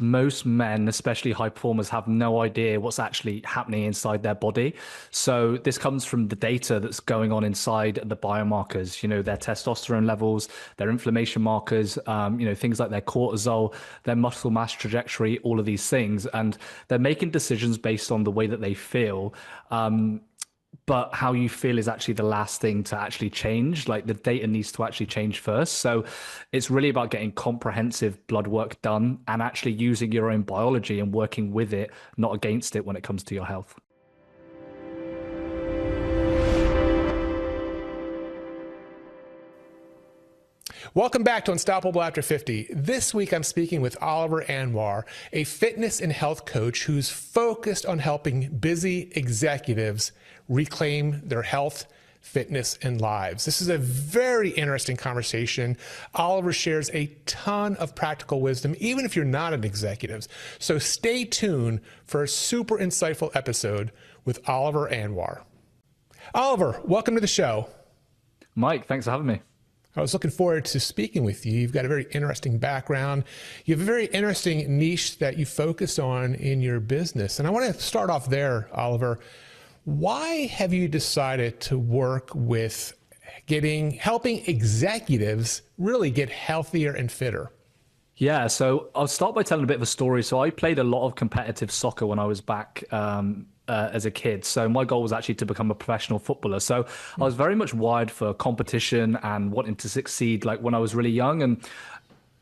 most men, especially high performers, have no idea what's actually happening inside their body. So this comes from the data that's going on inside the biomarkers, their testosterone levels, their inflammation markers, things like their cortisol, their muscle mass trajectory, all of these things. And they're making decisions based on the way that they feel. But how you feel is actually the last thing to actually change. Like the data needs to actually change first. So it's really about getting comprehensive blood work done and actually using your own biology and working with it, not against it when it comes to your health. Welcome back to Unstoppable After 50. This week I'm speaking with Oliver Anwar, a fitness and health coach who's focused on helping busy executives reclaim their health, fitness, and lives. This is a very interesting conversation. Oliver shares a ton of practical wisdom, even if you're not an executive. So stay tuned for a super insightful episode with Oliver Anwar. Oliver, welcome to the show. Mike, thanks for having me. I was looking forward to speaking with you. You've got a very interesting background. You have a very interesting niche that you focus on in your business. And I want to start off there, Oliver. Why have you decided to work with helping executives really get healthier and fitter? Yeah, so I'll start by telling a bit of a story. So I played a lot of competitive soccer when I was back as a kid. So my goal was actually to become a professional footballer. So I was very much wired for competition and wanting to succeed like when I was really young. And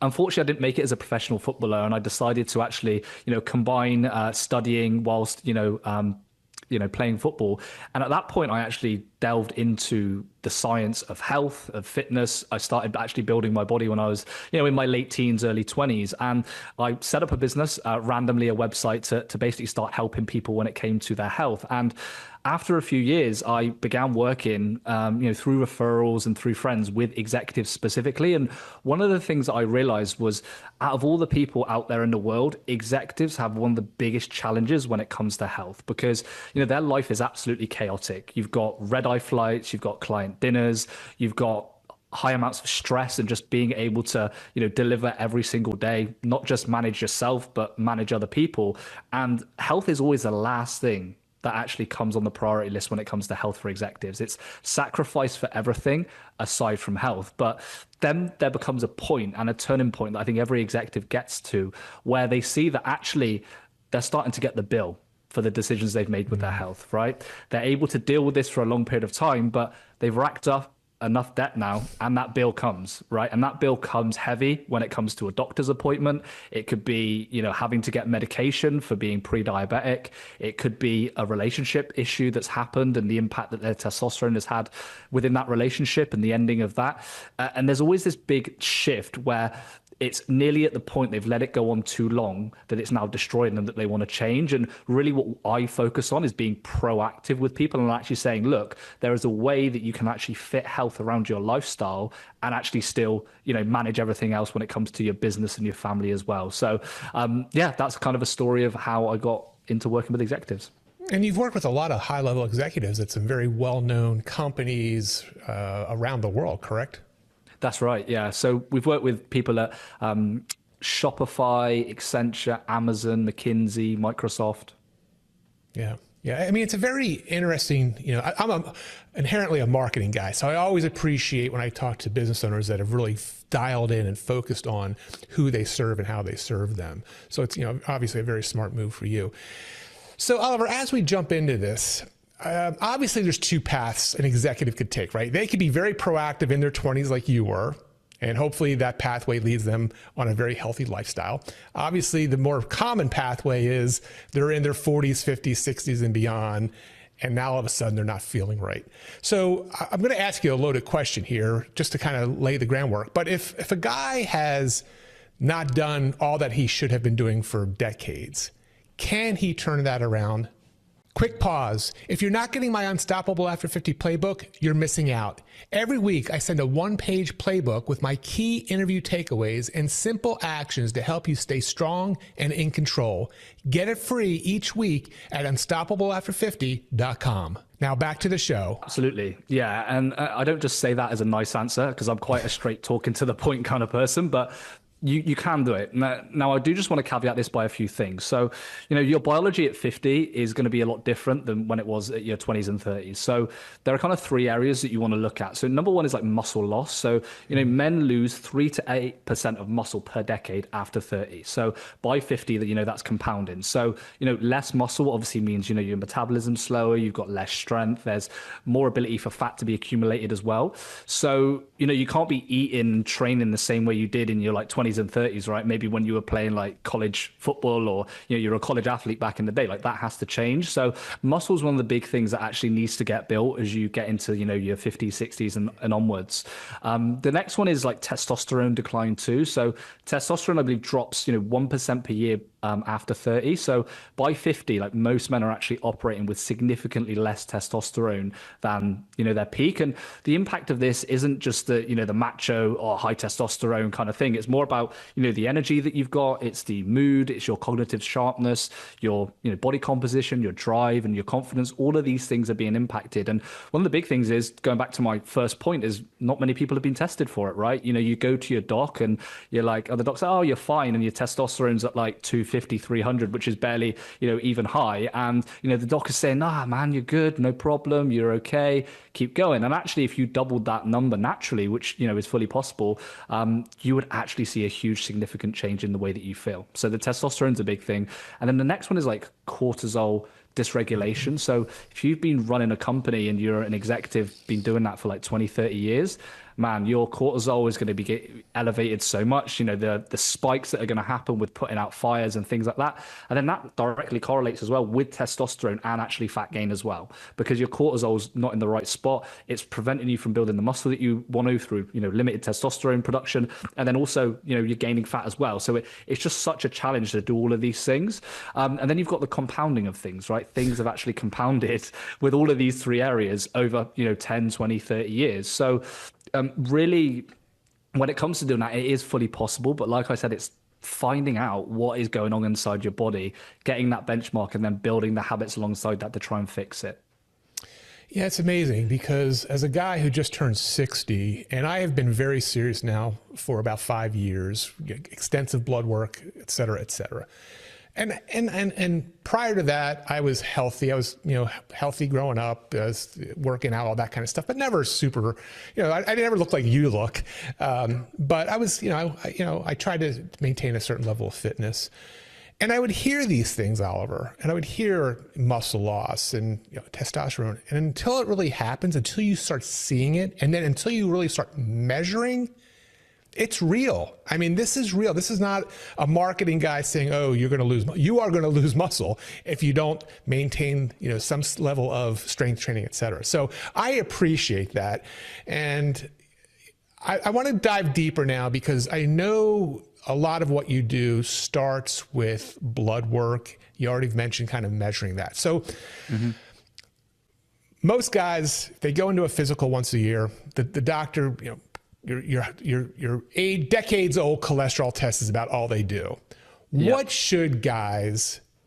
unfortunately, I didn't make it as a professional footballer. And I decided to actually, combine studying whilst, playing football. And at that point, I actually delved into the science of health, of fitness. I started actually building my body when I was, in my late teens, early 20s. And I set up a business, randomly a website to basically start helping people when it came to their health. And after a few years, I began working, through referrals and through friends with executives specifically. And one of the things that I realized was out of all the people out there in the world, executives have one of the biggest challenges when it comes to health because, their life is absolutely chaotic. You've got red eye flights, you've got client dinners, you've got high amounts of stress and just being able to, deliver every single day, not just manage yourself, but manage other people. And health is always the last thing that actually comes on the priority list when it comes to health for executives. It's sacrifice for everything aside from health. But then there becomes a point and a turning point that I think every executive gets to where they see that actually they're starting to get the bill for the decisions they've made with their health, right? They're able to deal with this for a long period of time, but they've racked up enough debt now and that bill comes, right? And that bill comes heavy when it comes to a doctor's appointment. It could be, having to get medication for being pre-diabetic. It could be a relationship issue that's happened and the impact that their testosterone has had within that relationship and the ending of that. And there's always this big shift where it's nearly at the point they've let it go on too long that it's now destroying them, that they want to change. And really what I focus on is being proactive with people and actually saying, look, there is a way that you can actually fit health around your lifestyle and actually still, manage everything else when it comes to your business and your family as well. So that's kind of a story of how I got into working with executives. And you've worked with a lot of high-level executives at some very well-known companies around the world, correct? That's right. Yeah. So we've worked with people at Shopify, Accenture, Amazon, McKinsey, Microsoft. Yeah. Yeah. I mean, it's a very interesting, I'm inherently a marketing guy. So I always appreciate when I talk to business owners that have really dialed in and focused on who they serve and how they serve them. So it's, obviously a very smart move for you. So Oliver, as we jump into this, obviously there's two paths an executive could take, right? They could be very proactive in their 20s like you were, and hopefully that pathway leads them on a very healthy lifestyle. Obviously, the more common pathway is they're in their 40s, 50s, 60s and beyond, and now all of a sudden they're not feeling right. So I'm going to ask you a loaded question here just to kind of lay the groundwork. But if a guy has not done all that he should have been doing for decades, can he turn that around? Quick pause. If you're not getting my Unstoppable After 50 playbook, you're missing out. Every week, I send a one-page playbook with my key interview takeaways and simple actions to help you stay strong and in control. Get it free each week at unstoppableafter50.com. Now back to the show. Absolutely. Yeah. And I don't just say that as a nice answer because I'm quite a straight talking to the point kind of person, but You can do it. Now, I do just want to caveat this by a few things. So, your biology at 50 is going to be a lot different than when it was at your 20s and 30s. So there are kind of three areas that you want to look at. So number one is like muscle loss. So, men lose 3 to 8% of muscle per decade after 30. So by 50, that's compounding. So, less muscle obviously means, your metabolism's slower, you've got less strength, there's more ability for fat to be accumulated as well. So, you can't be eating and training the same way you did in your like 20s and 30s, right? Maybe when you were playing like college football, or you're a college athlete back in the day, like that has to change. So muscle is one of the big things that actually needs to get built as you get into your 50s, 60s and onwards. The next one is like testosterone decline too. So testosterone, I believe, drops 1% per year after 30. So by 50, like most men are actually operating with significantly less testosterone than their peak. And the impact of this isn't just the macho or high testosterone kind of thing. It's more about the energy that you've got. It's the mood. It's your cognitive sharpness, your body composition, your drive, and your confidence. All of these things are being impacted. And one of the big things is, going back to my first point, is not many people have been tested for it, right? You go to your doc and you're like, the doc's like, oh, you're fine, and your testosterone's at like 250, 300, which is barely even high. And the doc is saying, nah, man, you're good, no problem, you're okay, keep going. And actually, if you doubled that number naturally, which is fully possible, you would actually see a huge significant change in the way that you feel. So the testosterone's a big thing. And then the next one is like cortisol dysregulation. So if you've been running a company and you're an executive, been doing that for like 20, 30 years, man, your cortisol is going to be elevated so much, the spikes that are going to happen with putting out fires and things like that. And then that directly correlates as well with testosterone and actually fat gain as well, because your cortisol's not in the right spot. It's preventing you from building the muscle that you want to through, limited testosterone production. And then also, you're gaining fat as well. So it's just such a challenge to do all of these things. And then you've got the compounding of things, right? Things have actually compounded with all of these three areas over, 10, 20, 30 years. So really, when it comes to doing that, it is fully possible. But like I said, it's finding out what is going on inside your body, getting that benchmark, and then building the habits alongside that to try and fix it. Yeah, it's amazing, because as a guy who just turned 60, and I have been very serious now for about 5 years, extensive blood work, et cetera, et cetera. And prior to that, I was healthy. I was, healthy growing up, working out, all that kind of stuff, but never super, I never looked like you look. But I was, I tried to maintain a certain level of fitness. And I would hear these things, Oliver, and I would hear muscle loss and testosterone. And until it really happens, until you start seeing it, and then until you really start measuring, it's real. I mean, this is real. This is not a marketing guy saying, oh, you are going to lose muscle if you don't maintain, some level of strength training, et cetera. So I appreciate that. And I want to dive deeper now, because I know a lot of what you do starts with blood work. You already mentioned kind of measuring that. So most guys, they go into a physical once a year. The doctor, your decades old cholesterol test is about all they do. Yep. What should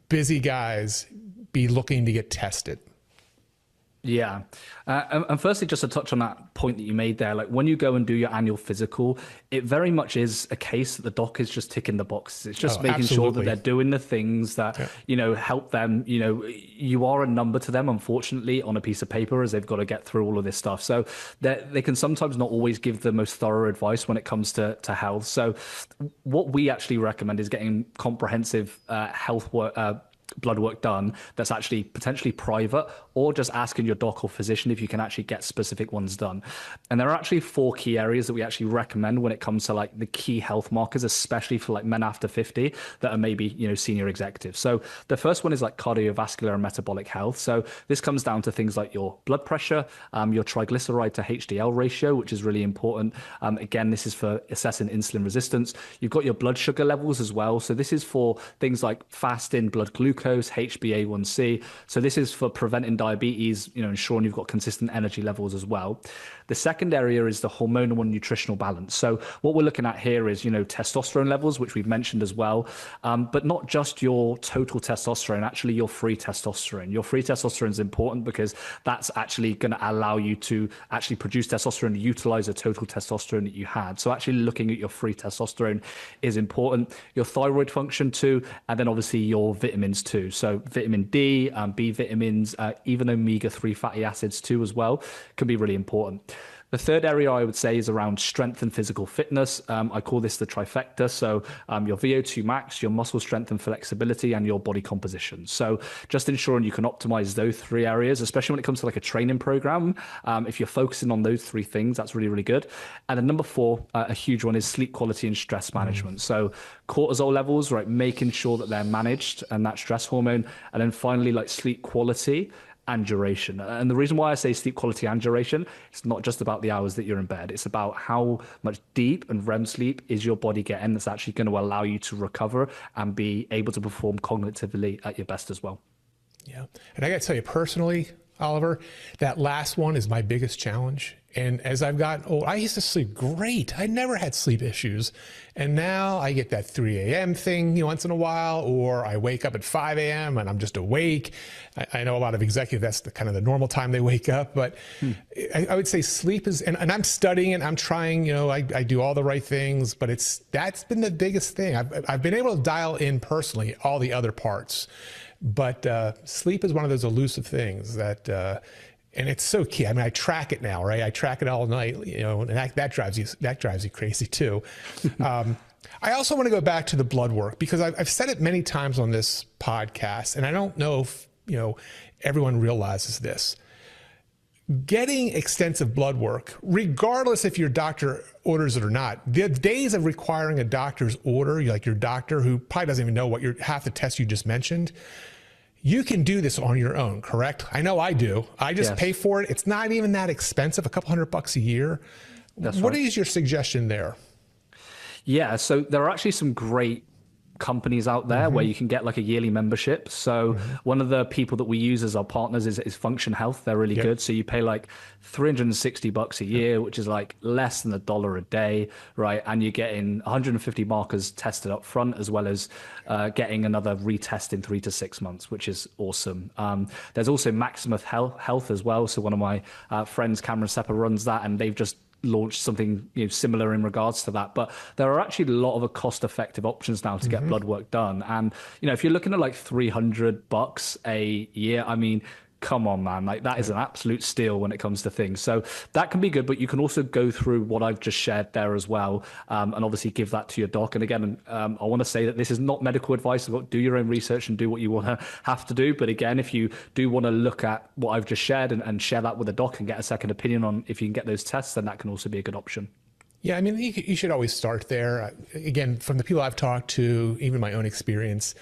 busy guys, be looking to get tested? Yeah. And firstly, just to touch on that point that you made there, like when you go and do your annual physical, it very much is a case that the doc is just ticking the boxes. It's just making sure that they're doing the things that, help them. You are a number to them, unfortunately, on a piece of paper, as they've got to get through all of this stuff. So they can sometimes not always give the most thorough advice when it comes to health. So what we actually recommend is getting comprehensive health work, blood work done that's actually potentially private, or just asking your doc or physician if you can actually get specific ones done. And there are actually 4 key areas that we actually recommend when it comes to like the key health markers, especially for like men after 50 that are maybe, senior executives. So the first one is like cardiovascular and metabolic health. So this comes down to things like your blood pressure, your triglyceride to HDL ratio, which is really important. Again, this is for assessing insulin resistance. You've got your blood sugar levels as well. So this is for things like fasting blood glucose glucose, HbA1c. So this is for preventing diabetes, ensuring you've got consistent energy levels as well. The second area is the hormonal and nutritional balance. So what we're looking at here is, testosterone levels, which we've mentioned as well, but not just your total testosterone, actually your free testosterone. Your free testosterone is important because that's actually going to allow you to actually produce testosterone and utilize the total testosterone that you had. So actually looking at your free testosterone is important. Your thyroid function too, and then obviously your vitamins too. So vitamin D, B vitamins, even omega-3 fatty acids too as well, can be really important. The third area I would say is around strength and physical fitness. I call this the trifecta. So your VO2 max, your muscle strength and flexibility, and your body composition. So just ensuring you can optimize those three areas, especially when it comes to like a training program. If you're focusing on those three things, that's really, really good. And then number four, a huge one is sleep quality and stress management. So cortisol levels, right, making sure that they're managed and that stress hormone. And then finally, like sleep quality and duration. And the reason why I say sleep quality and duration, it's not just about the hours that you're in bed. It's about how much deep and REM sleep is your body getting that's actually going to allow you to recover and be able to perform cognitively at your best as well. Yeah. And I got to tell you personally, Oliver, that last one is my biggest challenge. And as I've gotten old, I used to sleep great. I never had sleep issues. And now I get that 3 a.m. thing once in a while, or I wake up at 5 a.m. and I'm just awake. I know a lot of executives, that's the kind of the normal time they wake up. But I would say sleep is, and I'm studying it, I'm trying, I do all the right things, but that's been the biggest thing. I've been able to dial in personally all the other parts. But sleep is one of those elusive things that, and it's so key. I mean, I track it now, right? I track it all night, and that drives you crazy too. I also want to go back to the blood work because I've said it many times on this podcast, and I don't know if everyone realizes this. Getting extensive blood work, regardless if your doctor orders it or not, the days of requiring a doctor's order, like your doctor who probably doesn't even know what half the tests you just mentioned, you can do this on your own, correct? I know I do. I just pay for it. It's not even that expensive, a couple $100 a year. What is your suggestion there? Yeah, so there are actually some great companies out there where you can get like a yearly membership. So one of the people that we use as our partners is Function Health. They're really good. So you pay like $360 a year, which is like less than $1 a day, right? And you're getting 150 markers tested up front, as well as getting another retest in 3 to 6 months, which is awesome. There's also Maximus Health as well. So one of my friends, Cameron Sepper, runs that, and they've just launched something similar in regards to that. But there are actually a lot of cost-effective options now to get blood work done. And if you're looking at like $300 a year, I mean, come on, man, like that is an absolute steal when it comes to things. So that can be good, but you can also go through what I've just shared there as well, and obviously give that to your doc. And again, I want to say that this is not medical advice. Do your own research and do what you want to have to do. But again, if you do want to look at what I've just shared and share that with a doc and get a second opinion on if you can get those tests, then that can also be a good option. Yeah, I mean, you should always start there. Again, from the people I've talked to, even my own experience,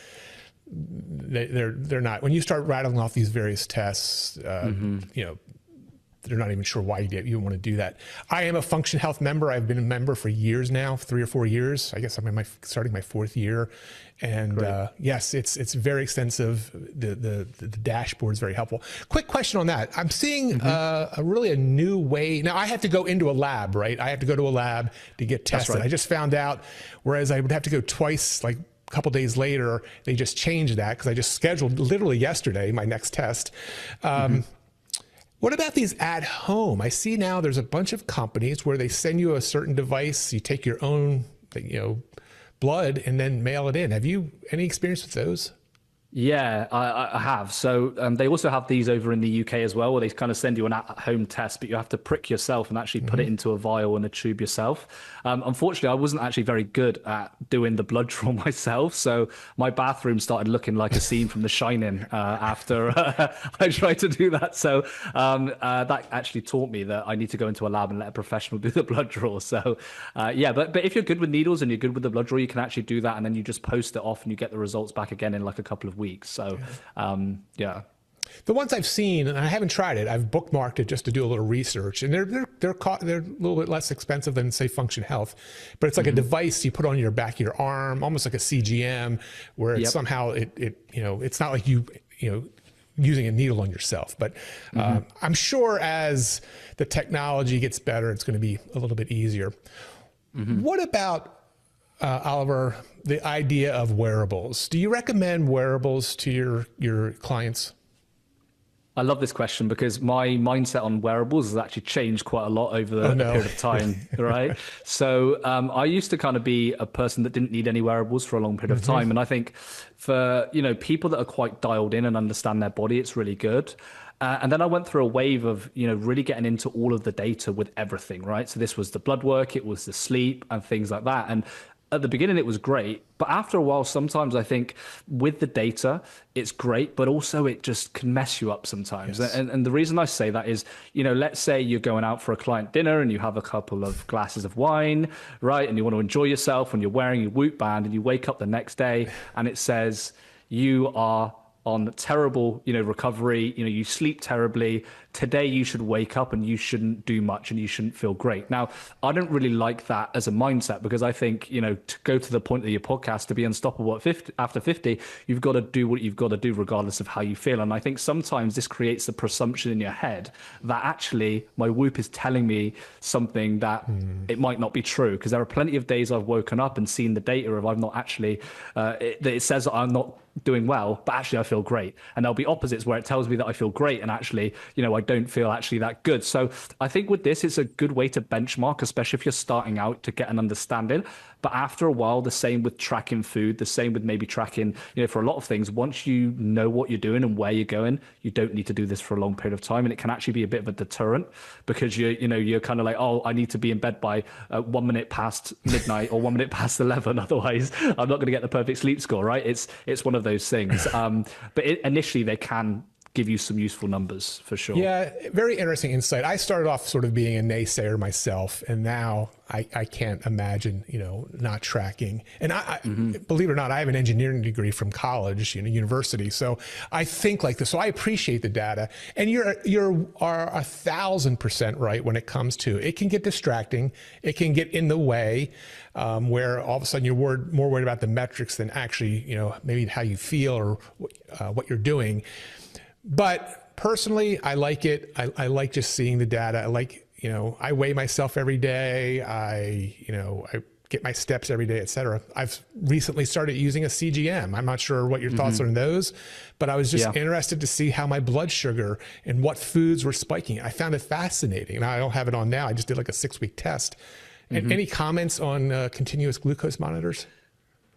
they're not, when you start rattling off these various tests, they're not even sure why you want to do that. I am a Function Health member. I've been a member for years now, 3 or 4 years. I guess I'm starting my 4th year. And yes, it's very extensive. The dashboard is very helpful. Quick question on that. I'm seeing a new way. Now I have to go into a lab, right? I have to go to a lab to get tested. That's right. I just found out, whereas I would have to go twice, like a couple days later, they just changed that because I just scheduled literally yesterday my next test. What about these at home? I see now there's a bunch of companies where they send you a certain device, you take your own, blood and then mail it in. Have you any experience with those? Yeah, I have. So they also have these over in the UK as well, where they kind of send you an at-home test, but you have to prick yourself and actually put it into a vial and a tube yourself. Unfortunately, I wasn't actually very good at doing the blood draw myself. So my bathroom started looking like a scene from The Shining after I tried to do that. So that actually taught me that I need to go into a lab and let a professional do the blood draw. So yeah, but if you're good with needles and you're good with the blood draw, you can actually do that. And then you just post it off and you get the results back again in like a couple of weeks. So yeah. The ones I've seen, and I haven't tried it, I've bookmarked it just to do a little research, and they're a little bit less expensive than, say, Function Health, but it's like a device you put on your back of your arm, almost like a CGM, where it's somehow it's not like you using a needle on yourself. But I'm sure as the technology gets better, it's going to be a little bit easier. What about Oliver, the idea of wearables? Do you recommend wearables to your clients? I love this question because my mindset on wearables has actually changed quite a lot over the period of time, right? So I used to kind of be a person that didn't need any wearables for a long period of time. And I think for, people that are quite dialed in and understand their body, it's really good. And then I went through a wave of, really getting into all of the data with everything, right? So this was the blood work, it was the sleep and things like that. And at the beginning, it was great. But after a while, sometimes I think with the data, it's great, but also it just can mess you up sometimes. Yes. And the reason I say that is, let's say you're going out for a client dinner and you have a couple of glasses of wine, right? And you want to enjoy yourself and you're wearing your Whoop band and you wake up the next day and it says you are on terrible, recovery, you sleep terribly. Today you should wake up and you shouldn't do much and you shouldn't feel great. Now, I don't really like that as a mindset because I think, to go to the point of your podcast, to be unstoppable after 50, you've got to do what you've got to do regardless of how you feel. And I think sometimes this creates the presumption in your head that actually my Whoop is telling me something that it might not be true, because there are plenty of days I've woken up and seen the data of I've not actually, it says that I'm not doing well, but actually I feel great. And there'll be opposites where it tells me that I feel great and actually, I don't feel actually that good. So I think with this, it's a good way to benchmark, especially if you're starting out, to get an understanding. But after a while, the same with tracking food, the same with maybe tracking, for a lot of things, once you know what you're doing and where you're going, you don't need to do this for a long period of time. And it can actually be a bit of a deterrent because you're kind of like, oh, I need to be in bed by 1 minute past midnight or 1 minute past 11. Otherwise, I'm not going to get the perfect sleep score, right? It's one of those things. But initially, they can give you some useful numbers for sure. Yeah, very interesting insight. I started off sort of being a naysayer myself, and now I can't imagine, not tracking. And I believe it or not, I have an engineering degree from college, university. So I think like this. So I appreciate the data. And you are 1,000% right when it comes to it can get distracting. It can get in the way, where all of a sudden you're more worried about the metrics than actually, maybe how you feel or what you're doing. But personally, I like it. I like just seeing the data. I like, I weigh myself every day. I get my steps every day, et cetera. I've recently started using a CGM. I'm not sure what your thoughts are on those, but I was just interested to see how my blood sugar and what foods were spiking. I found it fascinating. And I don't have it on now. I just did like a 6-week test. And any comments on continuous glucose monitors?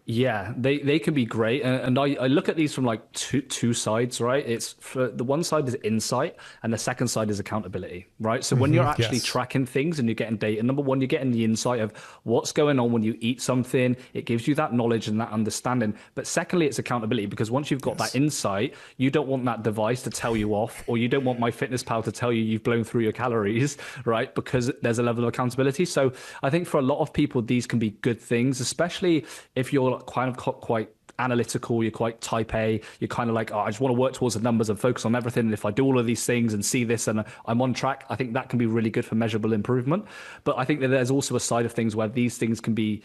Yeah, they can be great. And I look at these from like two sides, right? It's for the one side is insight and the second side is accountability, right? So when you're actually tracking things and you're getting data, number one, you're getting the insight of what's going on when you eat something. It gives you that knowledge and that understanding. But secondly, it's accountability, because once you've got that insight, you don't want that device to tell you off, or you don't want MyFitnessPal to tell you you've blown through your calories, right? Because there's a level of accountability. So I think for a lot of people, these can be good things, especially if you're kind of quite analytical, you're quite type A, you're kind of like, oh, I just want to work towards the numbers and focus on everything. And if I do all of these things and see this and I'm on track, I think that can be really good for measurable improvement. But I think that there's also a side of things where these things can be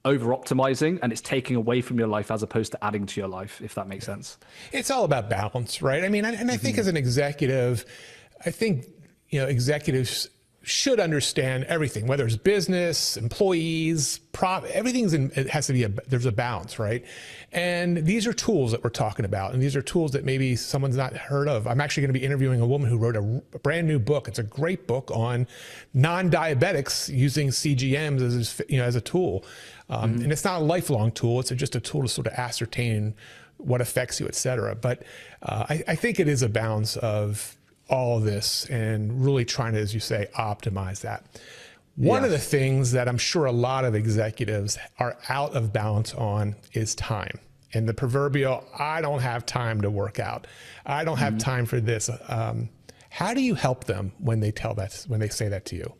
over optimizing and it's taking away from your life as opposed to adding to your life, if that makes sense. It's all about balance, right? I mean, and I think as an executive, I think, executives should understand everything, whether it's business, employees, it has to be there's a balance, right? And these are tools that we're talking about. And these are tools that maybe someone's not heard of. I'm actually going to be interviewing a woman who wrote a brand new book. It's a great book on non-diabetics using CGMs as a tool. And it's not a lifelong tool. It's just a tool to sort of ascertain what affects you, et cetera. But I think it is a balance of all of this and really trying to, as you say, optimize that. One of the things that I'm sure a lot of executives are out of balance on is time. And the proverbial, I don't have time to work out. I don't have time for this. How do you help them when they say that to you?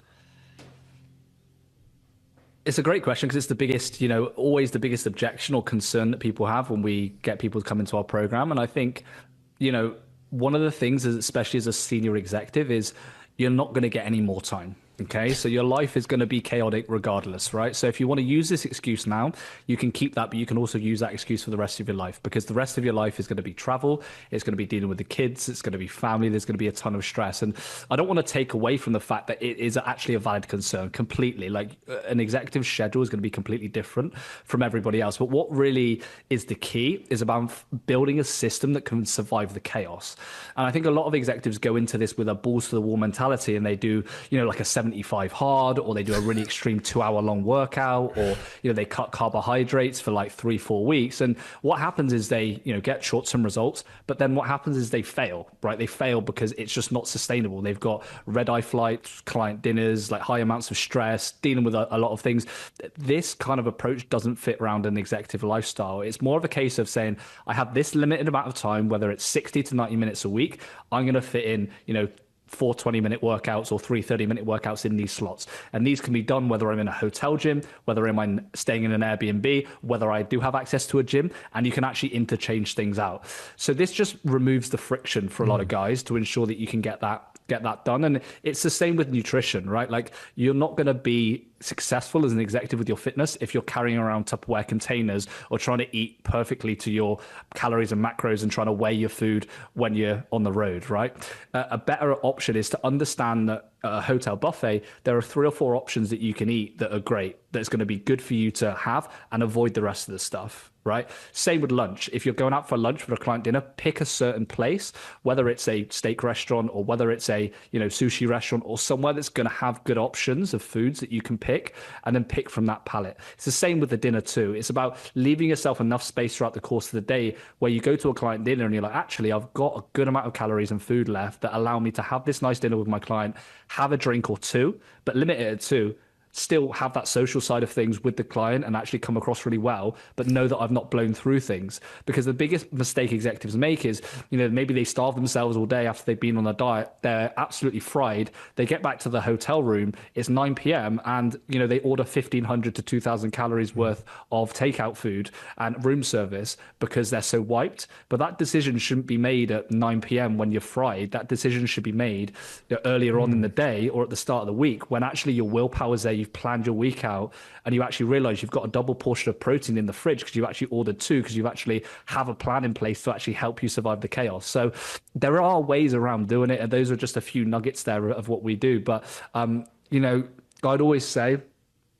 It's a great question because it's the biggest, always the biggest objection or concern that people have when we get people to come into our program. And I think, one of the things, especially as a senior executive, is you're not going to get any more time. Okay, so your life is going to be chaotic regardless, right? So if you want to use this excuse now, you can keep that, but you can also use that excuse for the rest of your life, because the rest of your life is going to be travel, it's going to be dealing with the kids, it's going to be family, there's going to be a ton of stress. And I don't want to take away from the fact that it is actually a valid concern completely. Like an executive schedule is going to be completely different from everybody else. But what really is the key is about building a system that can survive the chaos. And I think a lot of executives go into this with a balls to the wall mentality, and they do, like a 75 hard, or they do a really extreme 2 hour long workout, or they cut carbohydrates for like 3-4 weeks. And what happens is they get short-term results, but then what happens is they fail, right? They fail because it's just not sustainable. They've got red-eye flights, client dinners, like high amounts of stress, dealing with a lot of things. This kind of approach doesn't fit around an executive lifestyle. It's more of a case of saying, I have this limited amount of time, whether it's 60 to 90 minutes a week, I'm going to fit in 4 20-minute workouts or 3 30-minute workouts in these slots. And these can be done whether I'm in a hotel gym, whether I'm staying in an Airbnb, whether I do have access to a gym, and you can actually interchange things out. So this just removes the friction for a lot of guys to ensure that you can get that done. And it's the same with nutrition, right? Like you're not going to be successful as an executive with your fitness if you're carrying around Tupperware containers or trying to eat perfectly to your calories and macros and trying to weigh your food when you're on the road, right? A better option is to understand that at a hotel buffet, there are 3 or 4 options that you can eat that are great, that's going to be good for you to have, and avoid the rest of the stuff. Right. Same with lunch. If you're going out for lunch for a client dinner, pick a certain place, whether it's a steak restaurant or whether it's a, sushi restaurant or somewhere that's going to have good options of foods that you can pick, and then pick from that palette. It's the same with the dinner too. It's about leaving yourself enough space throughout the course of the day where you go to a client dinner and you're like, actually, I've got a good amount of calories and food left that allow me to have this nice dinner with my client, have a drink or 2, but limit it at 2. Still have that social side of things with the client and actually come across really well, but know that I've not blown through things. Because the biggest mistake executives make is, maybe they starve themselves all day after they've been on a diet. They're absolutely fried. They get back to the hotel room. It's 9 p.m. and, they order 1,500 to 2,000 calories worth of takeout food and room service because they're so wiped. But that decision shouldn't be made at 9 p.m. when you're fried. That decision should be made earlier on in the day or at the start of the week when actually your willpower's there. You've planned your week out and you actually realize you've got a double portion of protein in the fridge because you actually ordered 2, because you actually have a plan in place to actually help you survive the chaos. So there are ways around doing it, and those are just a few nuggets there of what we do. But I'd always say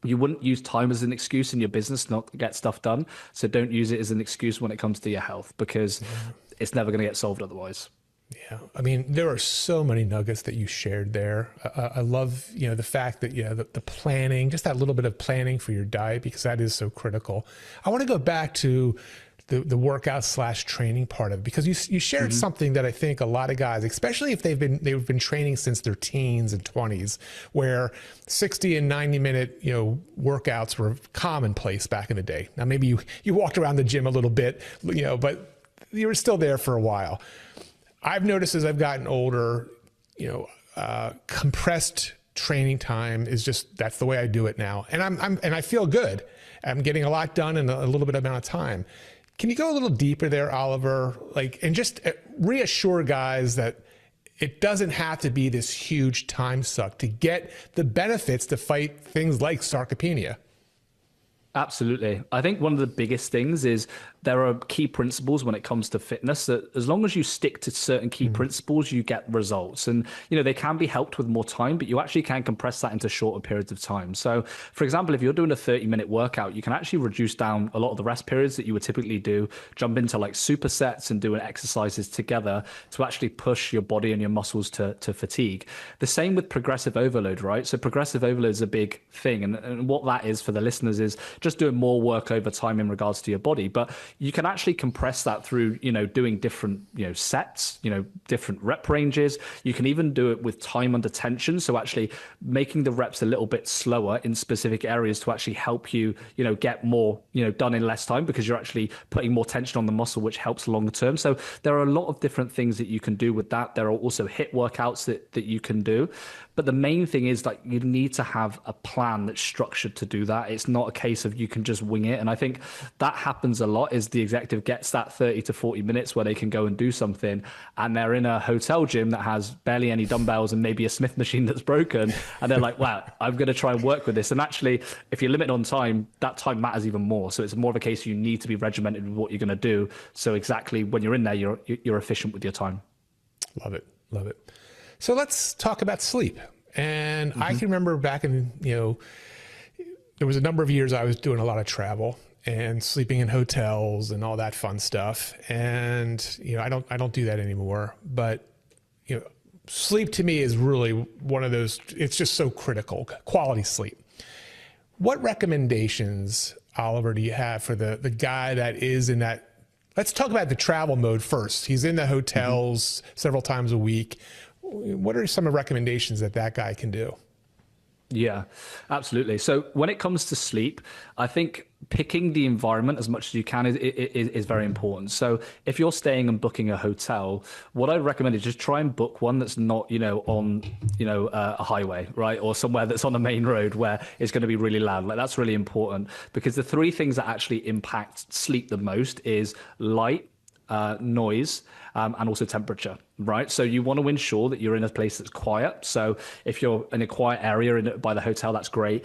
you wouldn't use time as an excuse in your business not to get stuff done. So don't use it as an excuse when it comes to your health, because it's never going to get solved otherwise. Yeah. I mean, there are so many nuggets that you shared there. I love, the fact that, the planning, just that little bit of planning for your diet, because that is so critical. I want to go back to the workout / training part of it, because you shared something that I think a lot of guys, especially if they've been training since their teens and 20s, where 60 and 90-minute, workouts were commonplace back in the day. Now, maybe you walked around the gym a little bit, but you were still there for a while. I've noticed as I've gotten older, compressed training time is just, that's the way I do it now. And I feel good. I'm getting a lot done in a little bit amount of time. Can you go a little deeper there, Oliver? And just reassure guys that it doesn't have to be this huge time suck to get the benefits to fight things like sarcopenia. Absolutely. I think one of the biggest things is there are key principles when it comes to fitness that as long as you stick to certain key principles, you get results. And, they can be helped with more time, but you actually can compress that into shorter periods of time. So, for example, if you're doing a 30-minute workout, you can actually reduce down a lot of the rest periods that you would typically do, jump into like supersets and doing exercises together to actually push your body and your muscles to fatigue. The same with progressive overload, right? So progressive overload is a big thing. And what that is for the listeners is just doing more work over time in regards to your body. But you can actually compress that through, doing different, sets, different rep ranges. You can even do it with time under tension. So actually making the reps a little bit slower in specific areas to actually help you, get more, done in less time, because you're actually putting more tension on the muscle, which helps longer term. So there are a lot of different things that you can do with that. There are also HIIT workouts that you can do. But the main thing is like you need to have a plan that's structured to do that. It's not a case of you can just wing it. And I think that happens a lot is is the executive gets that 30 to 40 minutes where they can go and do something, and they're in a hotel gym that has barely any dumbbells and maybe a Smith machine that's broken, and they're like, wow, I'm going to try and work with this. And actually, if you're limited on time, that time matters even more. So it's more of a case you need to be regimented with what you're going to do. So exactly when you're in there, you're efficient with your time. Love it. Love it. So let's talk about sleep. And I can remember back in, there was a number of years I was doing a lot of travel and sleeping in hotels and all that fun stuff. And, I don't do that anymore, but, sleep to me is really one of those, it's just so critical, quality sleep. What recommendations, Oliver, do you have for the guy that is in that? Let's talk about the travel mode first. He's in the hotels several times a week. What are some of the recommendations that guy can do? Yeah, absolutely. So when it comes to sleep, I think picking the environment as much as you can is very important. So if you're staying and booking a hotel, what I recommend is just try and book one that's not, on, a highway, right? Or somewhere that's on a main road where it's going to be really loud. Like, that's really important, because the three things that actually impact sleep the most is light, noise, and also temperature, right? So you want to ensure that you're in a place that's quiet. So if you're in a quiet area by the hotel, that's great.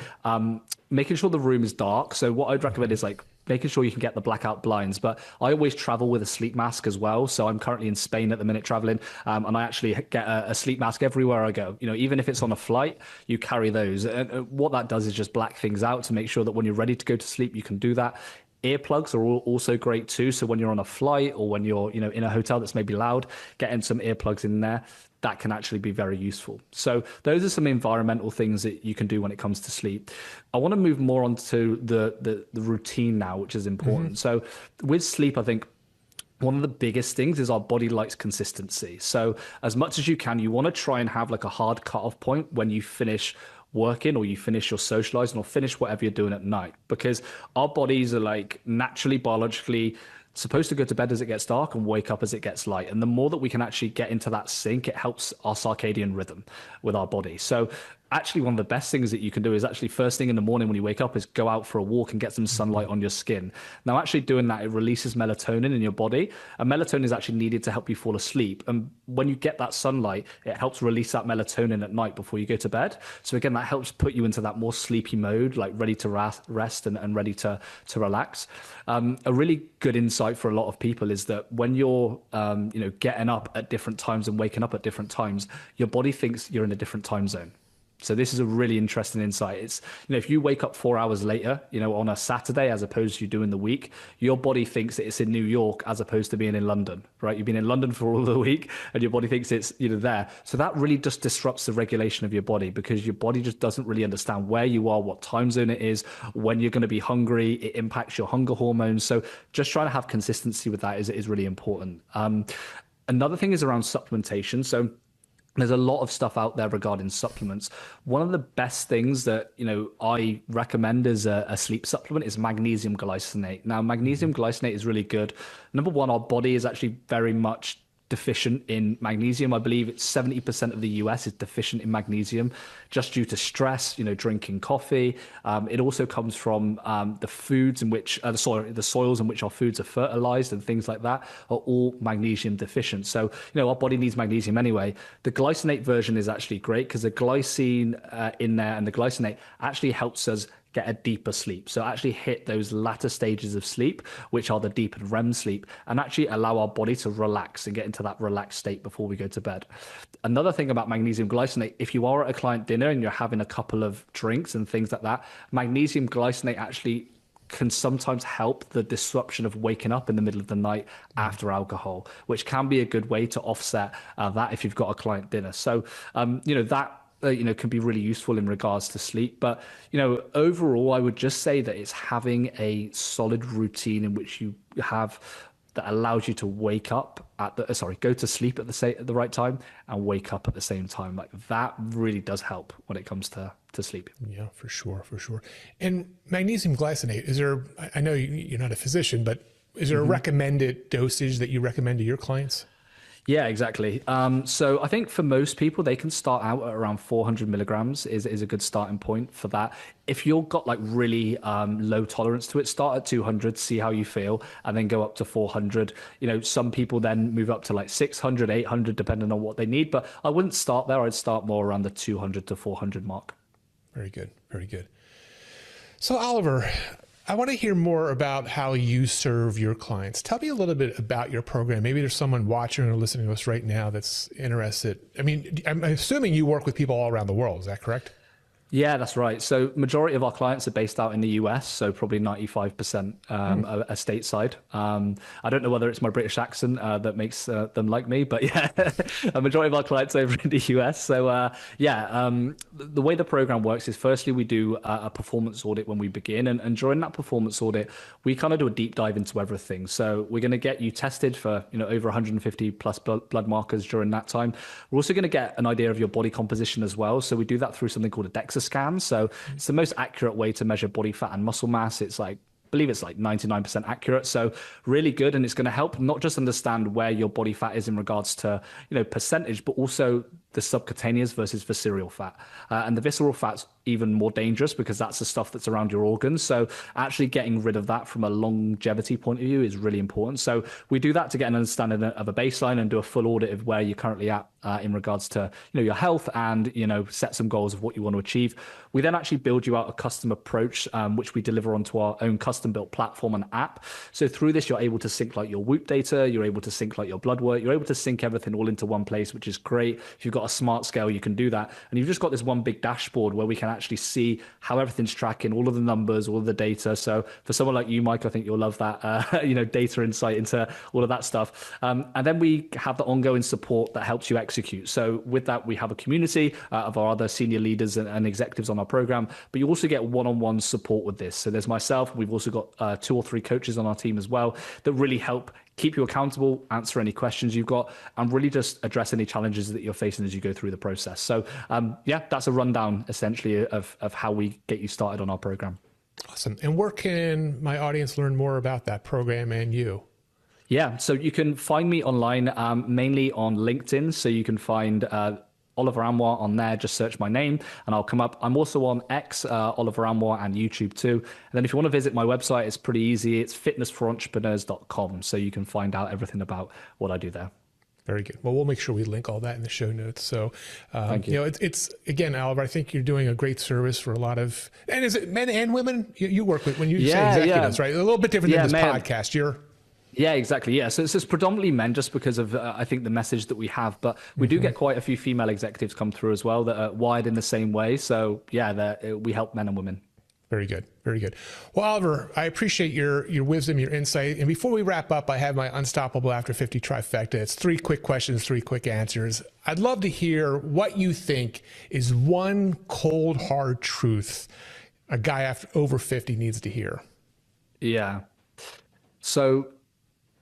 Making sure the room is dark. So what I'd recommend is making sure you can get the blackout blinds. But I always travel with a sleep mask as well. So I'm currently in Spain at the minute traveling, and I actually get a sleep mask everywhere I go. Even if it's on a flight, you carry those. And what that does is just black things out to make sure that when you're ready to go to sleep, you can do that. Earplugs are also great too. So when you're on a flight or when you're, in a hotel that's maybe loud, getting some earplugs in there, that can actually be very useful. So those are some environmental things that you can do when it comes to sleep. I want to move more on to the routine now, which is important. So with sleep, I think one of the biggest things is our body likes consistency. So as much as you can, you want to try and have like a hard cutoff point when you finish working or you finish your socializing or finish whatever you're doing at night, because our bodies are naturally, biologically supposed to go to bed as it gets dark and wake up as it gets light. And the more that we can actually get into that sync, it helps our circadian rhythm with our body. So actually one of the best things that you can do is actually first thing in the morning when you wake up is go out for a walk and get some sunlight on your skin. Now, actually doing that, it releases melatonin in your body, and melatonin is actually needed to help you fall asleep. And when you get that sunlight, it helps release that melatonin at night before you go to bed. So again, that helps put you into that more sleepy mode, like ready to rest and ready to relax. A really good insight for a lot of people is that when you're getting up at different times and waking up at different times, your body thinks you're in a different time zone. So this is a really interesting insight. It's, if you wake up 4 hours later, on a Saturday, as opposed to you doing the week, your body thinks that it's in New York as opposed to being in London, right? You've been in London for all the week and your body thinks it's, there. So that really just disrupts the regulation of your body, because your body just doesn't really understand where you are, what time zone it is, when you're going to be hungry. It impacts your hunger hormones. So just trying to have consistency with that is really important. Another thing is around supplementation. So there's a lot of stuff out there regarding supplements. One of the best things that, I recommend as a sleep supplement is magnesium glycinate. Now, magnesium glycinate is really good. Number one, our body is actually very much deficient in magnesium. I believe it's 70% of the US is deficient in magnesium just due to stress, drinking coffee. It also comes from the foods in which, the soils in which our foods are fertilized and things like that are all magnesium deficient. So, our body needs magnesium anyway. The glycinate version is actually great because the glycine in there and the glycinate actually helps us get a deeper sleep. So actually hit those latter stages of sleep, which are the deep and REM sleep, and actually allow our body to relax and get into that relaxed state before we go to bed. Another thing about magnesium glycinate, if you are at a client dinner and you're having a couple of drinks and things like that, magnesium glycinate actually can sometimes help the disruption of waking up in the middle of the night after alcohol, which can be a good way to offset that if you've got a client dinner. So, that can be really useful in regards to sleep. But, overall, I would just say that it's having a solid routine in which you have that allows you to wake up go to sleep at the right time and wake up at the same time. Like, that really does help when it comes to sleep. Yeah, for sure. And magnesium glycinate, I know you're not a physician, but is there a recommended dosage that you recommend to your clients? Yeah, exactly. So I think for most people, they can start out at around 400 milligrams is a good starting point for that. If you've got like really low tolerance to it, start at 200, see how you feel, and then go up to 400. Some people then move up to like 600, 800, depending on what they need. But I wouldn't start there. I'd start more around the 200 to 400 mark. Very good. Very good. So Oliver, I want to hear more about how you serve your clients. Tell me a little bit about your program. Maybe there's someone watching or listening to us right now that's interested. I mean, I'm assuming you work with people all around the world. Is that correct? Yeah, that's right. So majority of our clients are based out in the US, so probably 95% are stateside. I don't know whether it's my British accent that makes them like me, but yeah, a majority of our clients over in the US. So the way the program works is firstly we do a performance audit when we begin, and during that performance audit, we kind of do a deep dive into everything. So we're going to get you tested for over 150 plus blood markers during that time. We're also going to get an idea of your body composition as well. So we do that through something called a DEXA scan. So it's the most accurate way to measure body fat and muscle mass. I believe it's like 99% accurate. So really good. And it's going to help not just understand where your body fat is in regards to, percentage, but also the subcutaneous versus visceral fat. And the visceral fat's even more dangerous because that's the stuff that's around your organs. So actually getting rid of that from a longevity point of view is really important. So we do that to get an understanding of a baseline and do a full audit of where you're currently at in regards to your health and set some goals of what you want to achieve. We then actually build you out a custom approach, which we deliver onto our own custom built platform and app. So through this, you're able to sync like your Whoop data, you're able to sync like your blood work, you're able to sync everything all into one place, which is great. If you've got a smart scale, you can do that. And you've just got this one big dashboard where we can actually see how everything's tracking, all of the numbers, all of the data. So for someone like you, Mike, I think you'll love that, data insight into all of that stuff. And then we have the ongoing support that helps you execute. So with that, we have a community of our other senior leaders and executives on our program, but you also get one-on-one support with this. So there's myself. We've also got 2 or 3 coaches on our team as well that really help keep you accountable, answer any questions you've got, and really just address any challenges that you're facing as you go through the process. So that's a rundown essentially of how we get you started on our program. Awesome. And where can my audience learn more about that program and you? Yeah, so you can find me online, mainly on LinkedIn. So you can find Oliver Anwar on there. Just search my name and I'll come up. I'm also on X, Oliver Anwar, and YouTube too. And then if you want to visit my website, it's pretty easy. It's fitnessforentrepreneurs.com. So you can find out everything about what I do there. Very good. Well, we'll make sure we link all that in the show notes. So, Thank you. It's again, Oliver, I think you're doing a great service for a lot of, and is it men and women you work with when you say executives, right? A little bit different than this podcast. Yeah, exactly. Yeah. So it's predominantly men just because of, I think, the message that we have. But we do get quite a few female executives come through as well that are wired in the same way. So yeah, we help men and women. Very good. Very good. Well, Oliver, I appreciate your wisdom, your insight. And before we wrap up, I have my Unstoppable After 50 trifecta. It's 3 quick questions, 3 quick answers. I'd love to hear what you think is one cold, hard truth a guy over 50 needs to hear. Yeah. So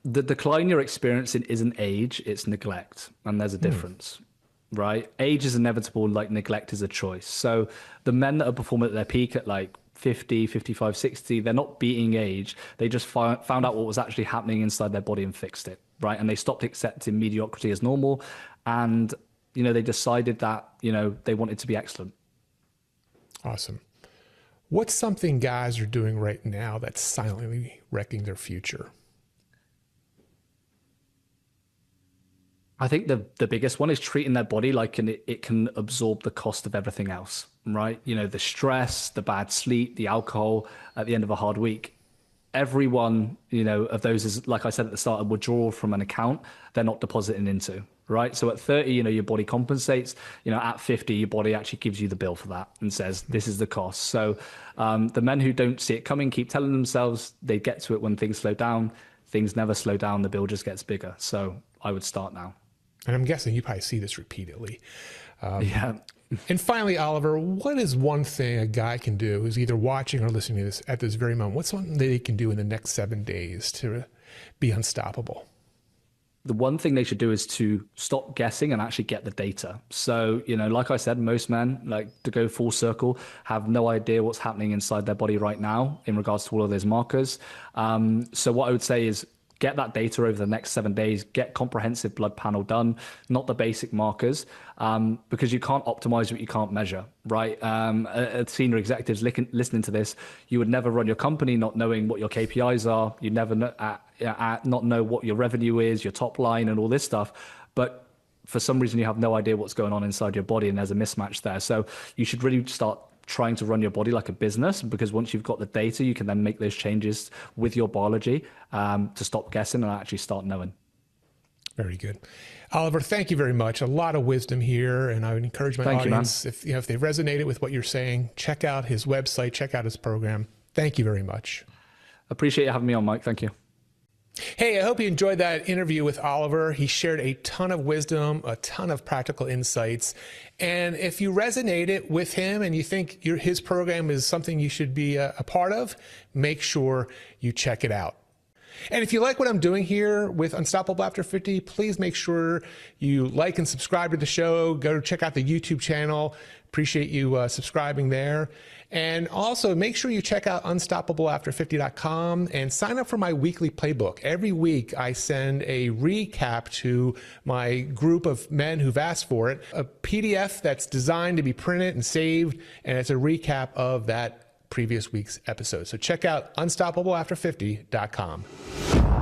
the decline you're experiencing isn't age, it's neglect. And there's a difference. Right? Age is inevitable, like neglect is a choice. So the men that are performing at their peak at like 50, 55, 60, they're not beating age. They just found out what was actually happening inside their body and fixed it, right? And they stopped accepting mediocrity as normal. And, they decided that, they wanted to be excellent. Awesome. What's something guys are doing right now that's silently wrecking their future? I think the biggest one is treating their body like it can absorb the cost of everything else, right? The stress, the bad sleep, the alcohol at the end of a hard week. Everyone, of those is, like I said at the start, a withdrawal from an account they're not depositing into, right? So at 30, your body compensates. At 50, your body actually gives you the bill for that and says, this is the cost. So the men who don't see it coming keep telling themselves they get to it when things slow down. Things never slow down. The bill just gets bigger. So I would start now. And I'm guessing you probably see this repeatedly. Yeah. And finally, Oliver, what is one thing a guy can do who's either watching or listening to this at this very moment? What's something that he can do in the next 7 days to be unstoppable? The one thing they should do is to stop guessing and actually get the data. So, like I said, most men, like to go full circle, have no idea what's happening inside their body right now in regards to all of those markers. So what I would say is get that data over the next 7 days, get comprehensive blood panel done, not the basic markers, because you can't optimize what you can't measure, right? Senior executives listening to this, you would never run your company not knowing what your KPIs are. You never not know what your revenue is, your top line and all this stuff. But for some reason, you have no idea what's going on inside your body, and there's a mismatch there. So you should really start trying to run your body like a business, because once you've got the data, you can then make those changes with your biology to stop guessing and actually start knowing. Very good. Oliver, thank you very much. A lot of wisdom here, and I would encourage my audience, if they resonated with what you're saying, check out his website, check out his program. Thank you very much. Appreciate you having me on, Mike. Thank you. Hey, I hope you enjoyed that interview with Oliver. He shared a ton of wisdom, a ton of practical insights. And if you resonated with him and you think his program is something you should be a part of, make sure you check it out. And if you like what I'm doing here with Unstoppable After 50, please make sure you like and subscribe to the show. Go check out the YouTube channel. Appreciate you subscribing there. And also make sure you check out unstoppableafter50.com and sign up for my weekly playbook. Every week I send a recap to my group of men who've asked for it, a PDF that's designed to be printed and saved, and it's a recap of that previous week's episode. So check out unstoppableafter50.com.